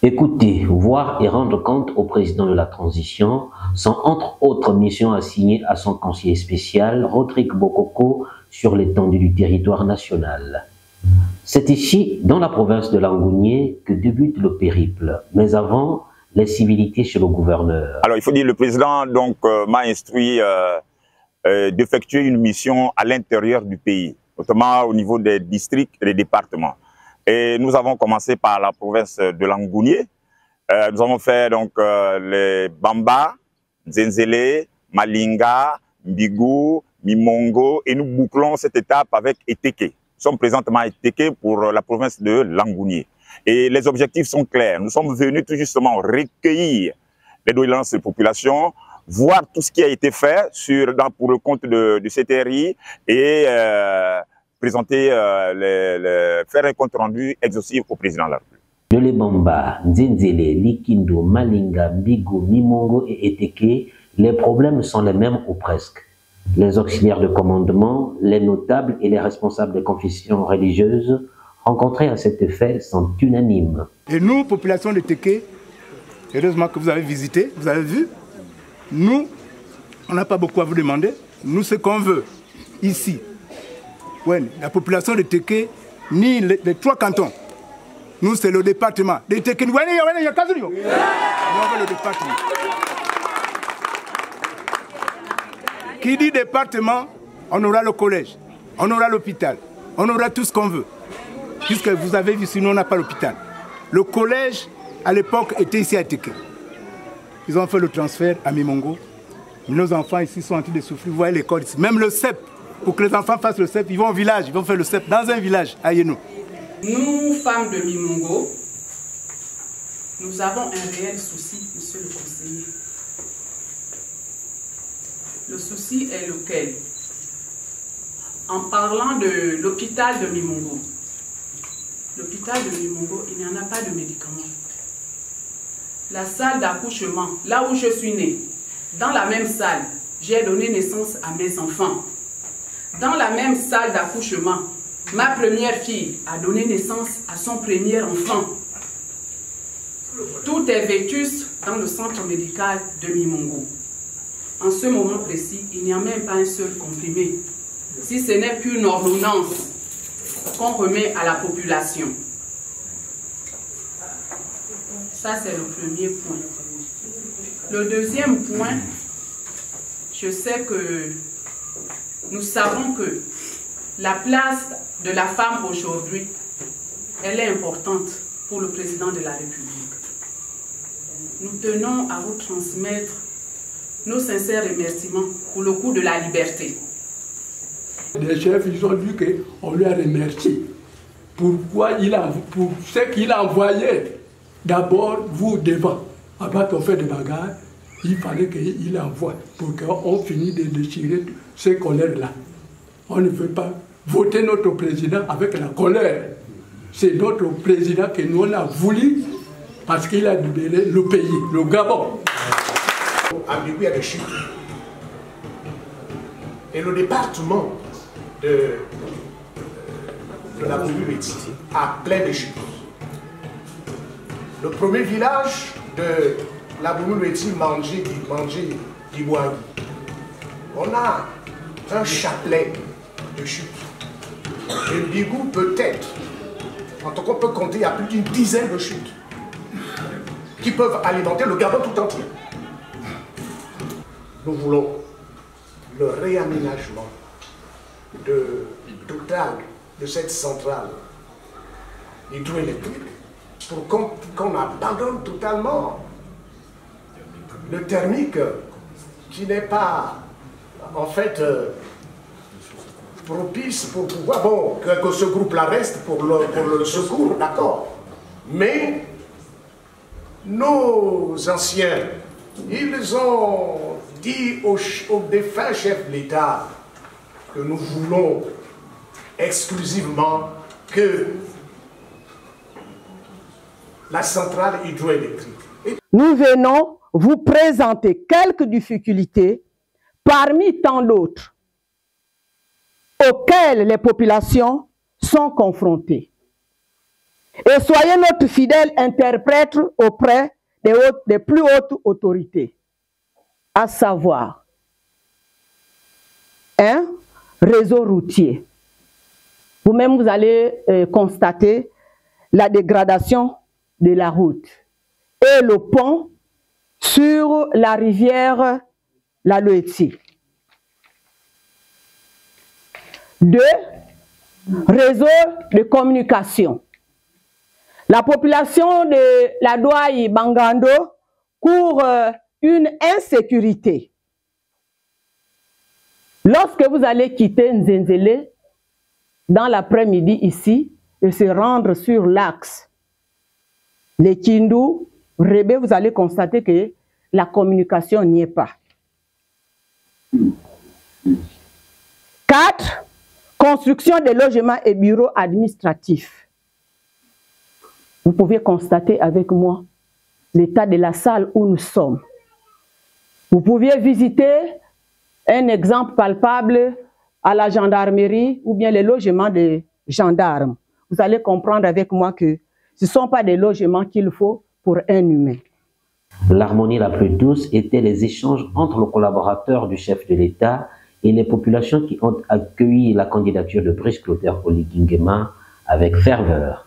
Écouter, voir et rendre compte au président de la transition sont entre autres missions assignées à son conseiller spécial, Rodrigue Bokoko, sur l'étendue du territoire national. C'est ici, dans la province de Langounié, que débute le périple. Mais avant, les civilités chez le gouverneur. Alors, il faut dire, le président m'a instruit d'effectuer une mission à l'intérieur du pays, notamment au niveau des districts et des départements. Et nous avons commencé par la province de Langounié. Nous avons fait les Bamba, Nzenzele, Malinga, Mbigou, Mimongo, et nous bouclons cette étape avec Eteke. Nous sommes présentement à Eteke pour la province de Langounié. Et les objectifs sont clairs. Nous sommes venus tout justement recueillir les doléances des populations, voir tout ce qui a été fait pour le compte du CTRI et présenter, faire un compte rendu exhaustif au président de la République. De Lebamba, Nzenzele, Likindo, Malinga, Mbigou, Mimongo et Eteke, les problèmes sont les mêmes ou presque. Les auxiliaires de commandement, les notables et les responsables des confessions religieuses rencontrés à cet effet sont unanimes. Et nous, population de Teke, heureusement que vous avez visité, vous avez vu, nous, on n'a pas beaucoup à vous demander. Nous, ce qu'on veut, ici, ouais, la population de Teke, ni les trois cantons, nous, c'est le département. De Teke, nous, on veut le département. Qui dit département, on aura le collège, on aura l'hôpital, on aura tout ce qu'on veut. Puisque vous avez vu, sinon on n'a pas l'hôpital. Le collège, à l'époque, était ici à Teke. Ils ont fait le transfert à Mimongo. Nos enfants ici sont en train de souffrir. Vous voyez l'école ici. Même le CEP, pour que les enfants fassent le CEP, ils vont au village, ils vont faire le CEP dans un village, à Yeno. Nous, femmes de Mimongo, nous avons un réel souci, monsieur le conseiller. Le souci est lequel? En parlant de l'hôpital de Mimongo, l'hôpital de Mimongo, il n'y en a pas de médicaments. La salle d'accouchement, là où je suis née, dans la même salle, j'ai donné naissance à mes enfants. Dans la même salle d'accouchement, ma première fille a donné naissance à son premier enfant. Tout est vétuste dans le centre médical de Mimongo. En ce moment précis, il n'y a même pas un seul comprimé. Si ce n'est qu'une ordonnance qu'on remet à la population. Ça, c'est le premier point. Le deuxième point, je sais que nous savons que la place de la femme aujourd'hui, elle est importante pour le président de la République. Nous tenons à vous transmettre nos sincères remerciements pour le coup de la liberté. Les chefs, ils ont dit qu'on lui a remercié. Pour ce qu'il a envoyé. D'abord, vous devant, avant qu'on fait des bagarres, il fallait qu'il envoie pour qu'on finisse de déchirer ces colères-là. On ne veut pas voter notre président avec la colère. C'est notre président que nous on a voulu parce qu'il a libéré le pays, le Gabon. Ambigou, il y a des chutes. Et le département de la Boumou-Beti a plein de chutes. Le premier village de la Boumou-Beti, Manji Dibouangui, on a un chapelet de chutes. Et Mbigou peut-être, en tout cas on peut compter, il y a plus d'une dizaine de chutes qui peuvent alimenter le Gabon tout entier. Nous voulons le réaménagement total de cette centrale hydroélectrique pour qu'on abandonne totalement le thermique qui n'est pas en fait propice pour pouvoir, bon, que ce groupe-là reste pour le secours, d'accord. Mais nos anciens, ils ont dit aux défunts chefs de l'État que nous voulons exclusivement que la centrale hydroélectrique. Nous venons vous présenter quelques difficultés parmi tant d'autres auxquelles les populations sont confrontées. Et soyez notre fidèle interprète auprès des plus hautes autorités, à savoir un réseau routier. Vous-même, vous allez constater la dégradation de la route et le pont sur la rivière la Loétie. 2. Réseau de communication. La population de la Douaï Bangando court une insécurité. Lorsque vous allez quitter Nzenzele dans l'après-midi ici et se rendre sur l'axe les Kindu, Rébé, vous allez constater que la communication n'y est pas. 4. Construction des logements et bureaux administratifs. Vous pouvez constater avec moi l'état de la salle où nous sommes. Vous pouviez visiter un exemple palpable à la gendarmerie ou bien les logements des gendarmes. Vous allez comprendre avec moi que ce ne sont pas des logements qu'il faut pour un humain. L'harmonie la plus douce était les échanges entre le collaborateur du chef de l'État et les populations qui ont accueilli la candidature de Brice Clotaire Oligui Nguema avec ferveur.